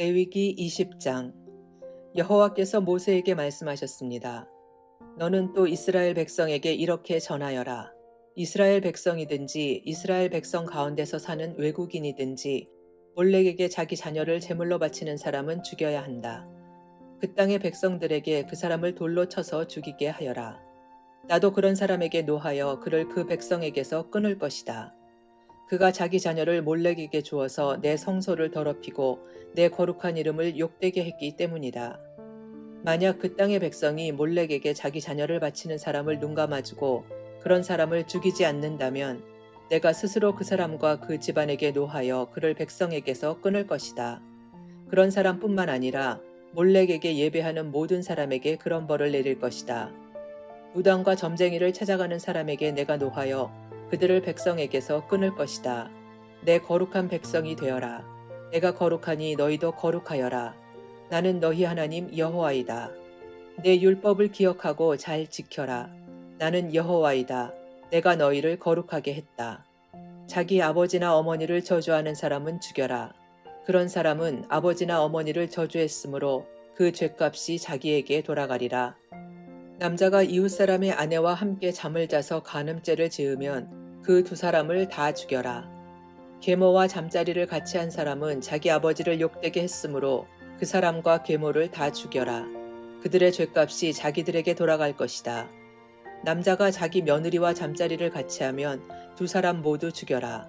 레위기 20장. 여호와께서 모세에게 말씀하셨습니다. 너는 또 이스라엘 백성에게 이렇게 전하여라. 이스라엘 백성이든지 이스라엘 백성 가운데서 사는 외국인이든지 몰렉에게 자기 자녀를 제물로 바치는 사람은 죽여야 한다. 그 땅의 백성들에게 그 사람을 돌로 쳐서 죽이게 하여라. 나도 그런 사람에게 노하여 그를 그 백성에게서 끊을 것이다. 그가 자기 자녀를 몰렉에게 주어서 내 성소를 더럽히고 내 거룩한 이름을 욕되게 했기 때문이다. 만약 그 땅의 백성이 몰렉에게 자기 자녀를 바치는 사람을 눈감아주고 그런 사람을 죽이지 않는다면 내가 스스로 그 사람과 그 집안에게 노하여 그를 백성에게서 끊을 것이다. 그런 사람뿐만 아니라 몰렉에게 예배하는 모든 사람에게 그런 벌을 내릴 것이다. 무당과 점쟁이를 찾아가는 사람에게 내가 노하여 그들을 백성에게서 끊을 것이다. 내 거룩한 백성이 되어라. 내가 거룩하니 너희도 거룩하여라. 나는 너희 하나님 여호와이다. 내 율법을 기억하고 잘 지켜라. 나는 여호와이다. 내가 너희를 거룩하게 했다. 자기 아버지나 어머니를 저주하는 사람은 죽여라. 그런 사람은 아버지나 어머니를 저주했으므로 그 죄값이 자기에게 돌아가리라. 남자가 이웃 사람의 아내와 함께 잠을 자서 간음죄를 지으면 그 두 사람을 다 죽여라. 계모와 잠자리를 같이 한 사람은 자기 아버지를 욕되게 했으므로 그 사람과 계모를 다 죽여라. 그들의 죄값이 자기들에게 돌아갈 것이다. 남자가 자기 며느리와 잠자리를 같이 하면 두 사람 모두 죽여라.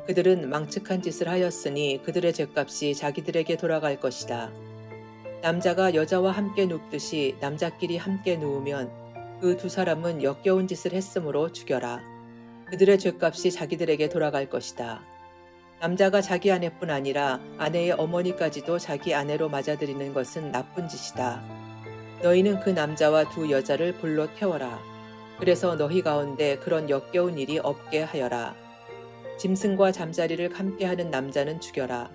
그들은 망측한 짓을 하였으니 그들의 죄값이 자기들에게 돌아갈 것이다. 남자가 여자와 함께 눕듯이 남자끼리 함께 누우면 그 두 사람은 역겨운 짓을 했으므로 죽여라. 그들의 죄값이 자기들에게 돌아갈 것이다. 남자가 자기 아내뿐 아니라 아내의 어머니까지도 자기 아내로 맞아들이는 것은 나쁜 짓이다. 너희는 그 남자와 두 여자를 불로 태워라. 그래서 너희 가운데 그런 역겨운 일이 없게 하여라. 짐승과 잠자리를 함께하는 남자는 죽여라.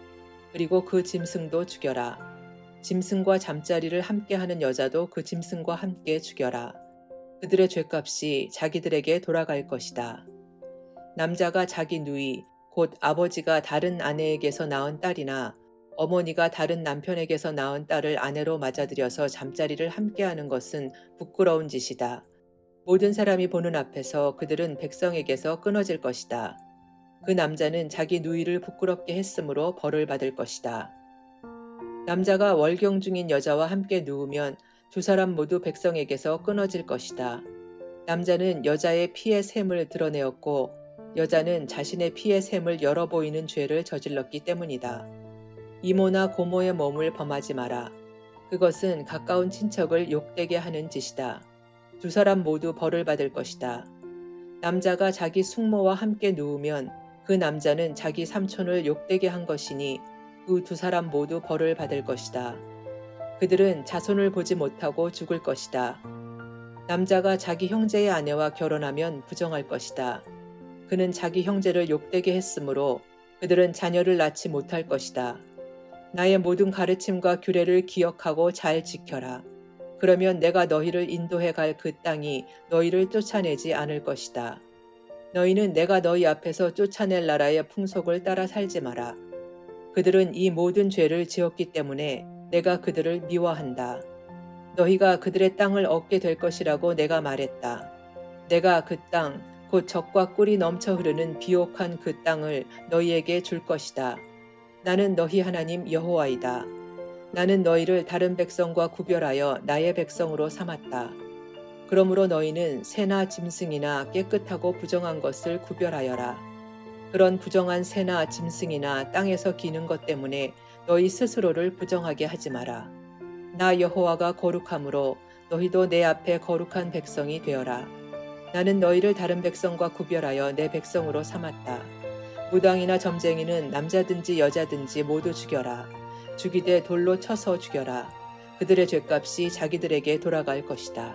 그리고 그 짐승도 죽여라. 짐승과 잠자리를 함께하는 여자도 그 짐승과 함께 죽여라. 그들의 죄값이 자기들에게 돌아갈 것이다. 남자가 자기 누이, 곧 아버지가 다른 아내에게서 낳은 딸이나 어머니가 다른 남편에게서 낳은 딸을 아내로 맞아들여서 잠자리를 함께하는 것은 부끄러운 짓이다. 모든 사람이 보는 앞에서 그들은 백성에게서 끊어질 것이다. 그 남자는 자기 누이를 부끄럽게 했으므로 벌을 받을 것이다. 남자가 월경 중인 여자와 함께 누우면 두 사람 모두 백성에게서 끊어질 것이다. 남자는 여자의 피의 샘을 드러내었고 여자는 자신의 피의 샘을 열어 보이는 죄를 저질렀기 때문이다. 이모나 고모의 몸을 범하지 마라. 그것은 가까운 친척을 욕되게 하는 짓이다. 두 사람 모두 벌을 받을 것이다. 남자가 자기 숙모와 함께 누우면 그 남자는 자기 삼촌을 욕되게 한 것이니 그 두 사람 모두 벌을 받을 것이다. 그들은 자손을 보지 못하고 죽을 것이다. 남자가 자기 형제의 아내와 결혼하면 부정할 것이다. 그는 자기 형제를 욕되게 했으므로 그들은 자녀를 낳지 못할 것이다. 나의 모든 가르침과 규례를 기억하고 잘 지켜라. 그러면 내가 너희를 인도해 갈 그 땅이 너희를 쫓아내지 않을 것이다. 너희는 내가 너희 앞에서 쫓아낼 나라의 풍속을 따라 살지 마라. 그들은 이 모든 죄를 지었기 때문에 내가 그들을 미워한다. 너희가 그들의 땅을 얻게 될 것이라고 내가 말했다. 내가 그 땅, 곧 젖과 꿀이 넘쳐 흐르는 비옥한 그 땅을 너희에게 줄 것이다. 나는 너희 하나님 여호와이다. 나는 너희를 다른 백성과 구별하여 나의 백성으로 삼았다. 그러므로 너희는 새나 짐승이나 깨끗하고 부정한 것을 구별하여라. 그런 부정한 새나 짐승이나 땅에서 기는 것 때문에 너희 스스로를 부정하게 하지 마라. 나 여호와가 거룩하므로 너희도 내 앞에 거룩한 백성이 되어라. 나는 너희를 다른 백성과 구별하여 내 백성으로 삼았다. 무당이나 점쟁이는 남자든지 여자든지 모두 죽여라. 죽이되 돌로 쳐서 죽여라. 그들의 죄값이 자기들에게 돌아갈 것이다.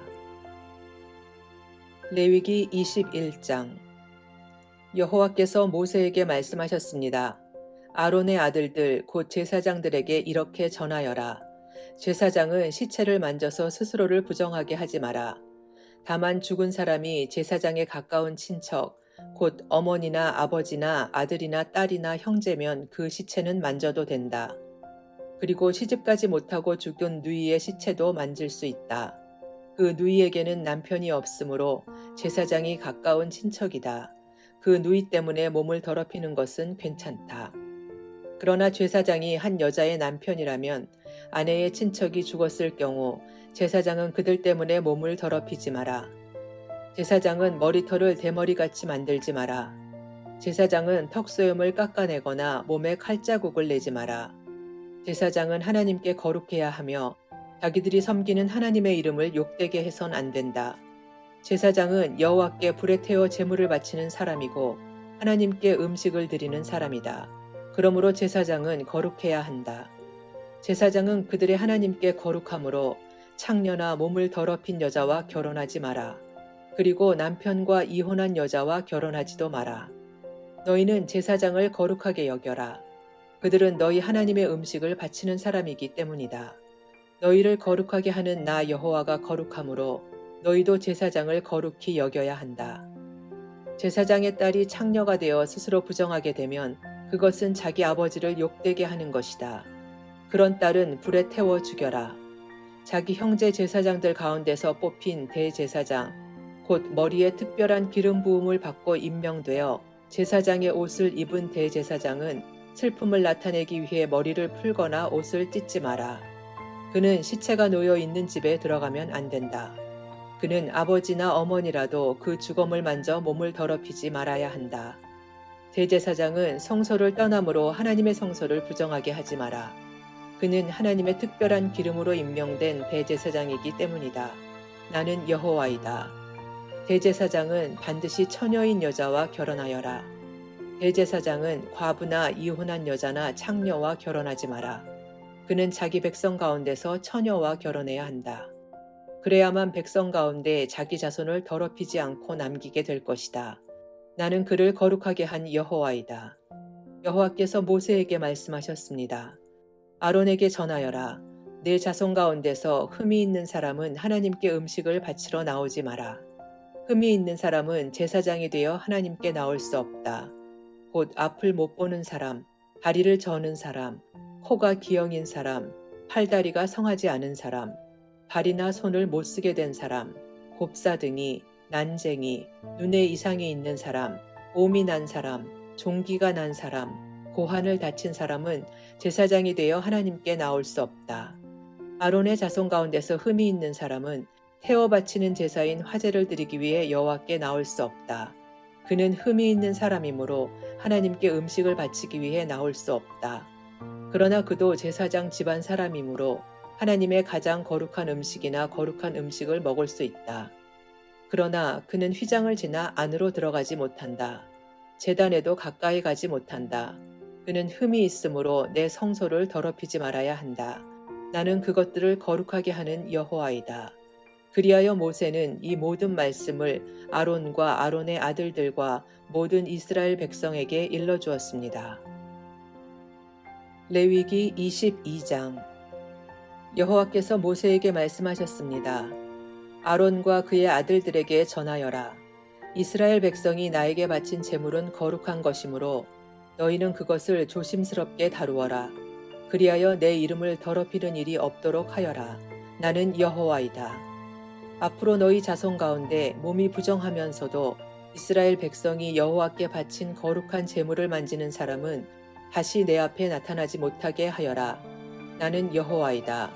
레위기 21장. 여호와께서 모세에게 말씀하셨습니다. 아론의 아들들 곧 제사장들에게 이렇게 전하여라. 제사장은 시체를 만져서 스스로를 부정하게 하지 마라. 다만 죽은 사람이 제사장에 가까운 친척, 곧 어머니나 아버지나 아들이나 딸이나 형제면 그 시체는 만져도 된다. 그리고 시집가지 못하고 죽은 누이의 시체도 만질 수 있다. 그 누이에게는 남편이 없으므로 제사장이 가까운 친척이다. 그 누이 때문에 몸을 더럽히는 것은 괜찮다. 그러나 제사장이 한 여자의 남편이라면 아내의 친척이 죽었을 경우 제사장은 그들 때문에 몸을 더럽히지 마라. 제사장은 머리털을 대머리같이 만들지 마라. 제사장은 턱수염을 깎아내거나 몸에 칼자국을 내지 마라. 제사장은 하나님께 거룩해야 하며 자기들이 섬기는 하나님의 이름을 욕되게 해선 안 된다. 제사장은 여호와께 불에 태워 제물을 바치는 사람이고 하나님께 음식을 드리는 사람이다. 그러므로 제사장은 거룩해야 한다. 제사장은 그들의 하나님께 거룩함으로 창녀나 몸을 더럽힌 여자와 결혼하지 마라. 그리고 남편과 이혼한 여자와 결혼하지도 마라. 너희는 제사장을 거룩하게 여겨라. 그들은 너희 하나님의 음식을 바치는 사람이기 때문이다. 너희를 거룩하게 하는 나 여호와가 거룩함으로 너희도 제사장을 거룩히 여겨야 한다. 제사장의 딸이 창녀가 되어 스스로 부정하게 되면 그것은 자기 아버지를 욕되게 하는 것이다. 그런 딸은 불에 태워 죽여라. 자기 형제 제사장들 가운데서 뽑힌 대제사장, 곧 머리에 특별한 기름 부음을 받고 임명되어 제사장의 옷을 입은 대제사장은 슬픔을 나타내기 위해 머리를 풀거나 옷을 찢지 마라. 그는 시체가 놓여 있는 집에 들어가면 안 된다. 그는 아버지나 어머니라도 그 주검을 만져 몸을 더럽히지 말아야 한다. 대제사장은 성소를 떠남으로 하나님의 성소를 부정하게 하지 마라. 그는 하나님의 특별한 기름으로 임명된 대제사장이기 때문이다. 나는 여호와이다. 대제사장은 반드시 처녀인 여자와 결혼하여라. 대제사장은 과부나 이혼한 여자나 창녀와 결혼하지 마라. 그는 자기 백성 가운데서 처녀와 결혼해야 한다. 그래야만 백성 가운데 자기 자손을 더럽히지 않고 남기게 될 것이다. 나는 그를 거룩하게 한 여호와이다. 여호와께서 모세에게 말씀하셨습니다. 아론에게 전하여라. 내 자손 가운데서 흠이 있는 사람은 하나님께 음식을 바치러 나오지 마라. 흠이 있는 사람은 제사장이 되어 하나님께 나올 수 없다. 곧 앞을 못 보는 사람, 다리를 저는 사람, 코가 기형인 사람, 팔다리가 성하지 않은 사람, 발이나 손을 못 쓰게 된 사람, 곱사등이, 난쟁이, 눈에 이상이 있는 사람, 옴이 난 사람, 종기가 난 사람, 고환을 다친 사람은 제사장이 되어 하나님께 나올 수 없다. 아론의 자손 가운데서 흠이 있는 사람은 태워 바치는 제사인 화제를 드리기 위해 여호와께 나올 수 없다. 그는 흠이 있는 사람이므로 하나님께 음식을 바치기 위해 나올 수 없다. 그러나 그도 제사장 집안 사람이므로 하나님의 가장 거룩한 음식이나 거룩한 음식을 먹을 수 있다. 그러나 그는 휘장을 지나 안으로 들어가지 못한다. 제단에도 가까이 가지 못한다. 그는 흠이 있으므로 내 성소를 더럽히지 말아야 한다. 나는 그것들을 거룩하게 하는 여호와이다. 그리하여 모세는 이 모든 말씀을 아론과 아론의 아들들과 모든 이스라엘 백성에게 일러주었습니다. 레위기 22장. 여호와께서 모세에게 말씀하셨습니다. 아론과 그의 아들들에게 전하여라. 이스라엘 백성이 나에게 바친 제물은 거룩한 것이므로 너희는 그것을 조심스럽게 다루어라. 그리하여 내 이름을 더럽히는 일이 없도록 하여라. 나는 여호와이다. 앞으로 너희 자손 가운데 몸이 부정하면서도 이스라엘 백성이 여호와께 바친 거룩한 제물을 만지는 사람은 다시 내 앞에 나타나지 못하게 하여라. 나는 여호와이다.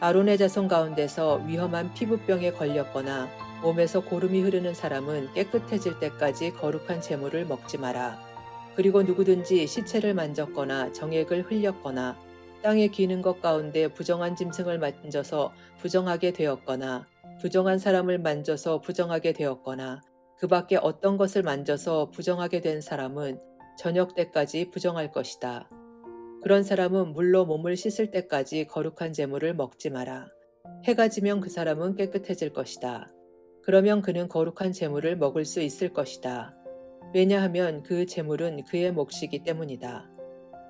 아론의 자손 가운데서 위험한 피부병에 걸렸거나 몸에서 고름이 흐르는 사람은 깨끗해질 때까지 거룩한 제물을 먹지 마라. 그리고 누구든지 시체를 만졌거나 정액을 흘렸거나 땅에 기는 것 가운데 부정한 짐승을 만져서 부정하게 되었거나 부정한 사람을 만져서 부정하게 되었거나 그 밖에 어떤 것을 만져서 부정하게 된 사람은 저녁 때까지 부정할 것이다. 그런 사람은 물로 몸을 씻을 때까지 거룩한 제물을 먹지 마라. 해가 지면 그 사람은 깨끗해질 것이다. 그러면 그는 거룩한 제물을 먹을 수 있을 것이다. 왜냐하면 그 제물은 그의 몫이기 때문이다.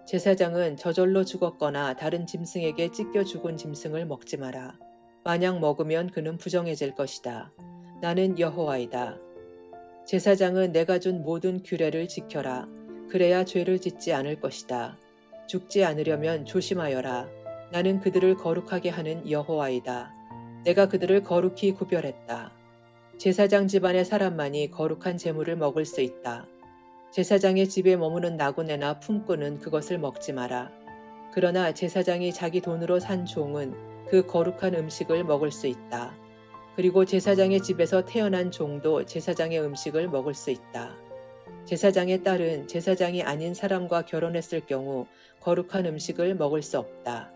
제사장은 저절로 죽었거나 다른 짐승에게 찢겨 죽은 짐승을 먹지 마라. 만약 먹으면 그는 부정해질 것이다. 나는 여호와이다. 제사장은 내가 준 모든 규례를 지켜라. 그래야 죄를 짓지 않을 것이다. 죽지 않으려면 조심하여라. 나는 그들을 거룩하게 하는 여호와이다. 내가 그들을 거룩히 구별했다. 제사장 집안의 사람만이 거룩한 제물을 먹을 수 있다. 제사장의 집에 머무는 나그네나 품꾼은 그것을 먹지 마라. 그러나 제사장이 자기 돈으로 산 종은 그 거룩한 음식을 먹을 수 있다. 그리고 제사장의 집에서 태어난 종도 제사장의 음식을 먹을 수 있다. 제사장의 딸은 제사장이 아닌 사람과 결혼했을 경우 거룩한 음식을 먹을 수 없다.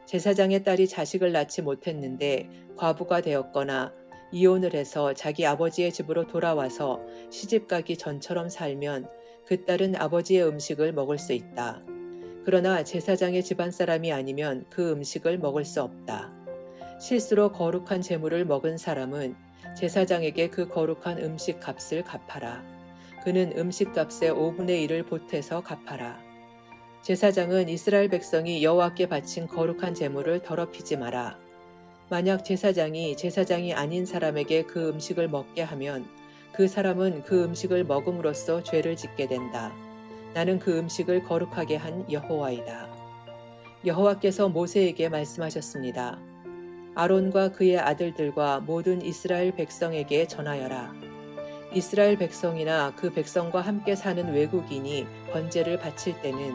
제사장의 딸이 자식을 낳지 못했는데 과부가 되었거나 이혼을 해서 자기 아버지의 집으로 돌아와서 시집가기 전처럼 살면 그 딸은 아버지의 음식을 먹을 수 있다. 그러나 제사장의 집안 사람이 아니면 그 음식을 먹을 수 없다. 실수로 거룩한 제물을 먹은 사람은 제사장에게 그 거룩한 음식 값을 갚아라. 그는 음식 값의 5분의 1을 보태서 갚아라. 제사장은 이스라엘 백성이 여호와께 바친 거룩한 제물을 더럽히지 마라. 만약 제사장이 아닌 사람에게 그 음식을 먹게 하면 그 사람은 그 음식을 먹음으로써 죄를 짓게 된다. 나는 그 음식을 거룩하게 한 여호와이다. 여호와께서 모세에게 말씀하셨습니다. 아론과 그의 아들들과 모든 이스라엘 백성에게 전하여라. 이스라엘 백성이나 그 백성과 함께 사는 외국인이 번제를 바칠 때는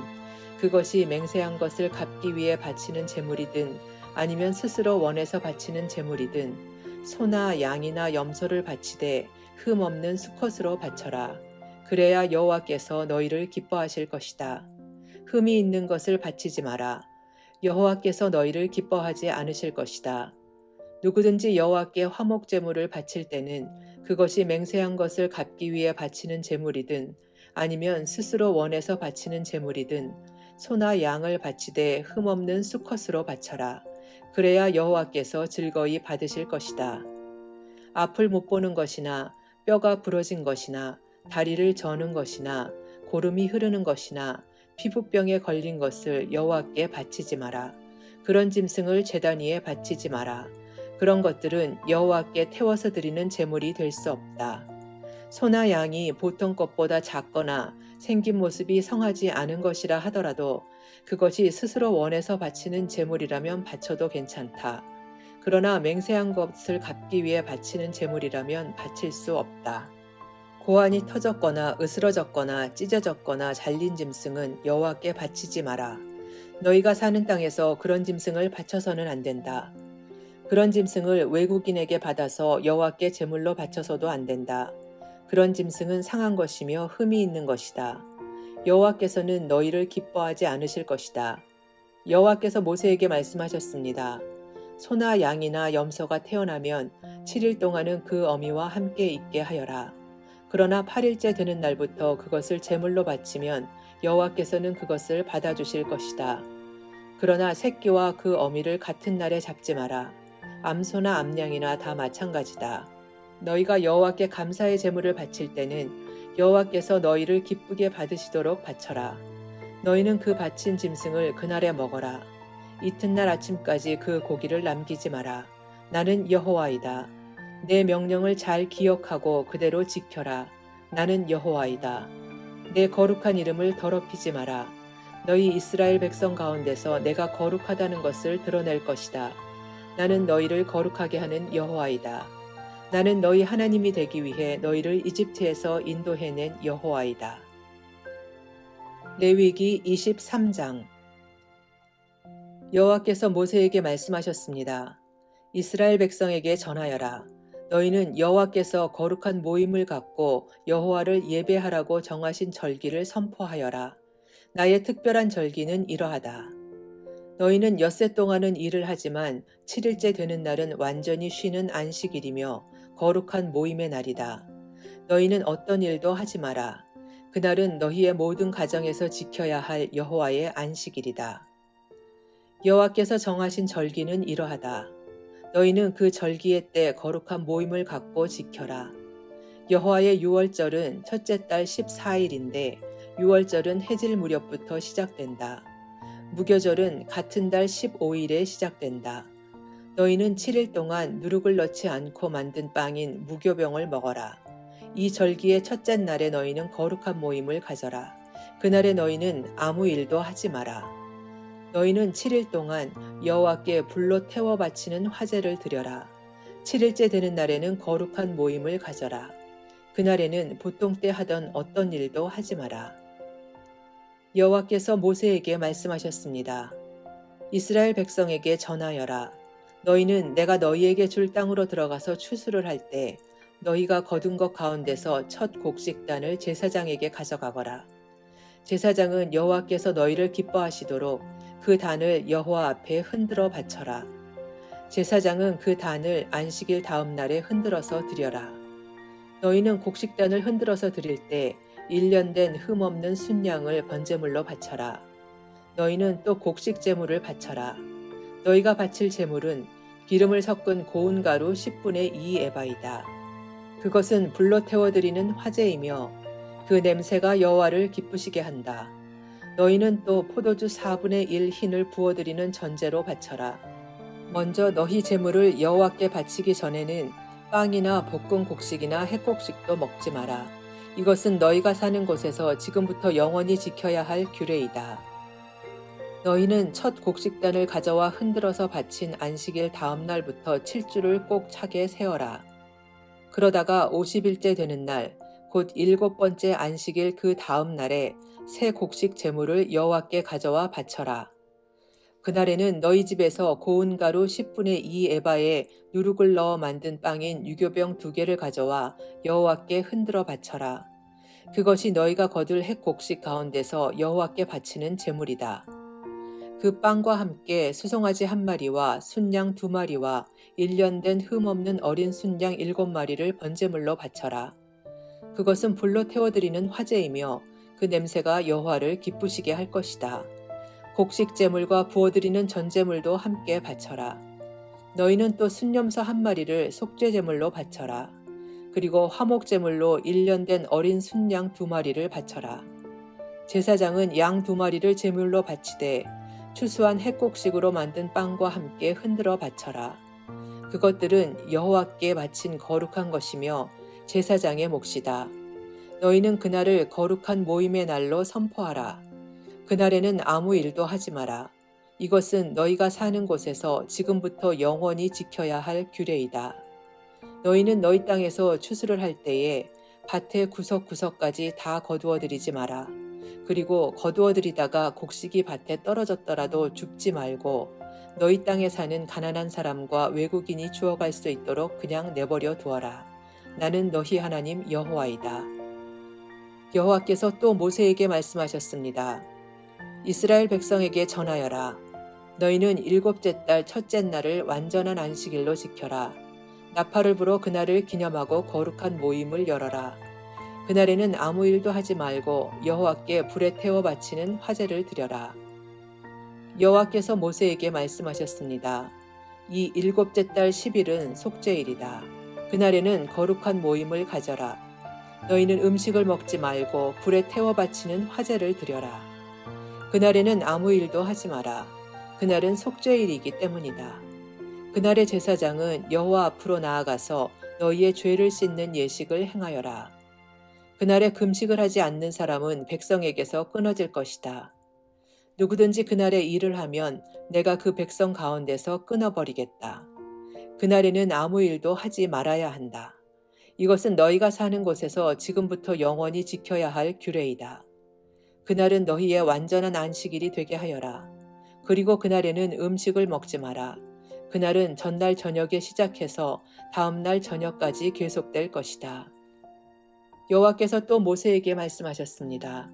그것이 맹세한 것을 갚기 위해 바치는 제물이든 아니면 스스로 원해서 바치는 제물이든 소나 양이나 염소를 바치되 흠 없는 수컷으로 바쳐라. 그래야 여호와께서 너희를 기뻐하실 것이다. 흠이 있는 것을 바치지 마라. 여호와께서 너희를 기뻐하지 않으실 것이다. 누구든지 여호와께 화목 제물을 바칠 때는 그것이 맹세한 것을 갚기 위해 바치는 제물이든 아니면 스스로 원해서 바치는 제물이든 소나 양을 바치되 흠 없는 수컷으로 바쳐라. 그래야 여호와께서 즐거이 받으실 것이다. 앞을 못 보는 것이나 뼈가 부러진 것이나 다리를 저는 것이나 고름이 흐르는 것이나 피부병에 걸린 것을 여호와께 바치지 마라. 그런 짐승을 제단 위에 바치지 마라. 그런 것들은 여호와께 태워서 드리는 제물이 될 수 없다. 소나 양이 보통 것보다 작거나 생긴 모습이 성하지 않은 것이라 하더라도 그것이 스스로 원해서 바치는 제물이라면 바쳐도 괜찮다. 그러나 맹세한 것을 갚기 위해 바치는 제물이라면 바칠 수 없다. 고환이 터졌거나 으스러졌거나 찢어졌거나 잘린 짐승은 여호와께 바치지 마라. 너희가 사는 땅에서 그런 짐승을 바쳐서는 안 된다. 그런 짐승을 외국인에게 받아서 여호와께 제물로 바쳐서도 안 된다. 그런 짐승은 상한 것이며 흠이 있는 것이다. 여호와께서는 너희를 기뻐하지 않으실 것이다. 여호와께서 모세에게 말씀하셨습니다. 소나 양이나 염소가 태어나면 7일 동안은 그 어미와 함께 있게 하여라. 그러나 8일째 되는 날부터 그것을 제물로 바치면 여호와께서는 그것을 받아주실 것이다. 그러나 새끼와 그 어미를 같은 날에 잡지 마라. 암소나 암양이나 다 마찬가지다. 너희가 여호와께 감사의 제물을 바칠 때는 여호와께서 너희를 기쁘게 받으시도록 바쳐라. 너희는 그 바친 짐승을 그날에 먹어라. 이튿날 아침까지 그 고기를 남기지 마라. 나는 여호와이다. 내 명령을 잘 기억하고 그대로 지켜라. 나는 여호와이다. 내 거룩한 이름을 더럽히지 마라. 너희 이스라엘 백성 가운데서 내가 거룩하다는 것을 드러낼 것이다. 나는 너희를 거룩하게 하는 여호와이다. 나는 너희 하나님이 되기 위해 너희를 이집트에서 인도해낸 여호와이다. 레위기 23장. 여호와께서 모세에게 말씀하셨습니다. 이스라엘 백성에게 전하여라. 너희는 여호와께서 거룩한 모임을 갖고 여호와를 예배하라고 정하신 절기를 선포하여라. 나의 특별한 절기는 이러하다. 너희는 엿새 동안은 일을 하지만 7일째 되는 날은 완전히 쉬는 안식일이며 거룩한 모임의 날이다. 너희는 어떤 일도 하지 마라. 그날은 너희의 모든 가정에서 지켜야 할 여호와의 안식일이다. 여호와께서 정하신 절기는 이러하다. 너희는 그 절기의 때 거룩한 모임을 갖고 지켜라. 여호와의 유월절은 첫째 달 14일인데 유월절은 해질 무렵부터 시작된다. 무교절은 같은 달 15일에 시작된다. 너희는 7일 동안 누룩을 넣지 않고 만든 빵인 무교병을 먹어라. 이 절기의 첫째 날에 너희는 거룩한 모임을 가져라. 그날에 너희는 아무 일도 하지 마라. 너희는 7일 동안 여호와께 불로 태워 바치는 화제를 드려라. 7일째 되는 날에는 거룩한 모임을 가져라. 그날에는 보통 때 하던 어떤 일도 하지 마라. 여호와께서 모세에게 말씀하셨습니다. 이스라엘 백성에게 전하여라. 너희는 내가 너희에게 줄 땅으로 들어가서 추수를 할 때 너희가 거둔 것 가운데서 첫 곡식단을 제사장에게 가져가거라. 제사장은 여호와께서 너희를 기뻐하시도록 그 단을 여호와 앞에 흔들어 바쳐라. 제사장은 그 단을 안식일 다음 날에 흔들어서 드려라. 너희는 곡식단을 흔들어서 드릴 때 1년 된 흠없는 순양을 번제물로 바쳐라. 너희는 또 곡식 제물을 바쳐라. 너희가 바칠 제물은 기름을 섞은 고운 가루 10분의 2 에바이다. 그것은 불로 태워드리는 화제이며 그 냄새가 여호와를 기쁘시게 한다. 너희는 또 포도주 4분의 1 흰을 부어드리는 전제로 바쳐라. 먼저 너희 제물을 여호와께 바치기 전에는 빵이나 볶은 곡식이나 햇곡식도 먹지 마라. 이것은 너희가 사는 곳에서 지금부터 영원히 지켜야 할 규례이다. 너희는 첫 곡식단을 가져와 흔들어서 바친 안식일 다음 날부터 7주를 꼭 차게 세어라. 그러다가 50일째 되는 날, 곧 7번째 안식일 그 다음 날에 새 곡식 제물을 여호와께 가져와 바쳐라. 그날에는 너희 집에서 고운 가루 10분의 2 에바에 누룩을 넣어 만든 빵인 유교병 2개를 가져와 여호와께 흔들어 바쳐라. 그것이 너희가 거둘 햇곡식 가운데서 여호와께 바치는 제물이다. 그 빵과 함께 수송아지 1마리와 순양 2마리와 1년 된 흠없는 어린 순양 7마리를 번제물로 바쳐라. 그것은 불로 태워드리는 화제이며 그 냄새가 여호와를 기쁘시게 할 것이다. 곡식 제물과 부어드리는 전제물도 함께 바쳐라. 너희는 또 순염소 1마리를 속죄 제물로 바쳐라. 그리고 화목 제물로 1년 된 어린 순양 2마리를 바쳐라. 제사장은 양 2마리를 제물로 바치되 추수한 햇곡식으로 만든 빵과 함께 흔들어 바쳐라. 그것들은 여호와께 바친 거룩한 것이며 제사장의 몫이다. 너희는 그날을 거룩한 모임의 날로 선포하라. 그날에는 아무 일도 하지 마라. 이것은 너희가 사는 곳에서 지금부터 영원히 지켜야 할 규례이다. 너희는 너희 땅에서 추수를 할 때에 밭의 구석구석까지 다 거두어들이지 마라. 그리고 거두어들이다가 곡식이 밭에 떨어졌더라도 줍지 말고 너희 땅에 사는 가난한 사람과 외국인이 주워갈 수 있도록 그냥 내버려 두어라. 나는 너희 하나님 여호와이다. 여호와께서 또 모세에게 말씀하셨습니다. 이스라엘 백성에게 전하여라. 너희는 7째 달 첫째 날을 완전한 안식일로 지켜라. 나팔을 불어 그날을 기념하고 거룩한 모임을 열어라. 그날에는 아무 일도 하지 말고 여호와께 불에 태워 바치는 화제를 드려라. 여호와께서 모세에게 말씀하셨습니다. 이 7째 달 10일은 속죄일이다. 그날에는 거룩한 모임을 가져라. 너희는 음식을 먹지 말고 불에 태워 바치는 화제를 드려라. 그날에는 아무 일도 하지 마라. 그날은 속죄일이기 때문이다. 그날의 제사장은 여호와 앞으로 나아가서 너희의 죄를 씻는 예식을 행하여라. 그날에 금식을 하지 않는 사람은 백성에게서 끊어질 것이다. 누구든지 그날에 일을 하면 내가 그 백성 가운데서 끊어버리겠다. 그날에는 아무 일도 하지 말아야 한다. 이것은 너희가 사는 곳에서 지금부터 영원히 지켜야 할 규례이다. 그날은 너희의 완전한 안식일이 되게 하여라. 그리고 그날에는 음식을 먹지 마라. 그날은 전날 저녁에 시작해서 다음 날 저녁까지 계속될 것이다. 여호와께서 또 모세에게 말씀하셨습니다.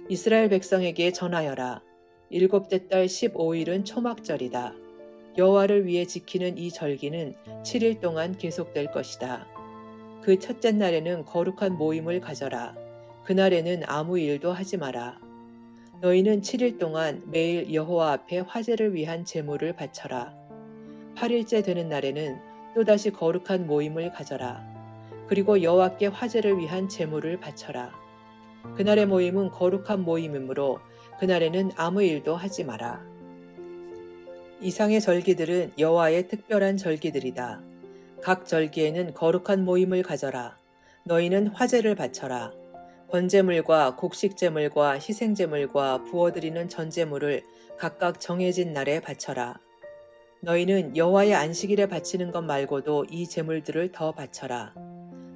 이스라엘 백성에게 전하여라. 7째 달 15일은 초막절이다. 여호와를 위해 지키는 이 절기는 7일 동안 계속될 것이다. 그 첫째 날에는 거룩한 모임을 가져라. 그날에는 아무 일도 하지 마라. 너희는 7일 동안 매일 여호와 앞에 화제를 위한 제물을 바쳐라. 8일째 되는 날에는 또다시 거룩한 모임을 가져라. 그리고 여호와께 화제를 위한 제물을 바쳐라. 그날의 모임은 거룩한 모임이므로 그날에는 아무 일도 하지 마라. 이상의 절기들은 여호와의 특별한 절기들이다. 각 절기에는 거룩한 모임을 가져라. 너희는 화제를 바쳐라. 번제물과 곡식제물과 희생제물과 부어드리는 전제물을 각각 정해진 날에 바쳐라. 너희는 여호와의 안식일에 바치는 것 말고도 이 제물들을 더 바쳐라.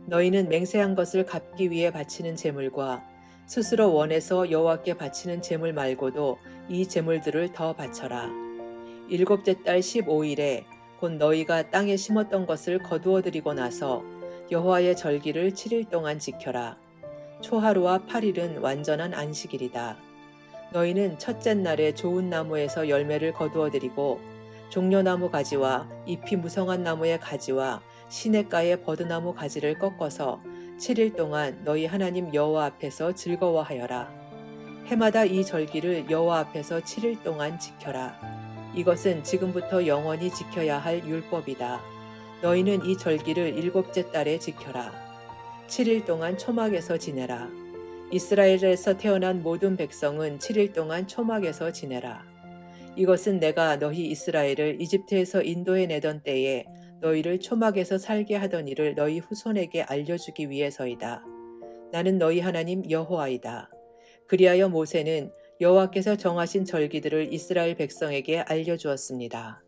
너희는 맹세한 것을 갚기 위해 바치는 제물과 스스로 원해서 여호와께 바치는 제물 말고도 이 제물들을 더 바쳐라. 일곱째 달 15일에 곧 너희가 땅에 심었던 것을 거두어 드리고 나서 여호와의 절기를 7일 동안 지켜라. 초하루와 8일은 완전한 안식일이다. 너희는 첫째 날에 좋은 나무에서 열매를 거두어 드리고 종려나무 가지와 잎이 무성한 나무의 가지와 시냇가의 버드나무 가지를 꺾어서 7일 동안 너희 하나님 여호와 앞에서 즐거워하여라. 해마다 이 절기를 여호와 앞에서 7일 동안 지켜라. 이것은 지금부터 영원히 지켜야 할 율법이다. 너희는 이 절기를 일곱째 달에 지켜라. 7일 동안 초막에서 지내라. 이스라엘에서 태어난 모든 백성은 7일 동안 초막에서 지내라. 이것은 내가 너희 이스라엘을 이집트에서 인도해 내던 때에 너희를 초막에서 살게 하던 일을 너희 후손에게 알려주기 위해서이다. 나는 너희 하나님 여호와이다. 그리하여 모세는 여호와께서 정하신 절기들을 이스라엘 백성에게 알려주었습니다.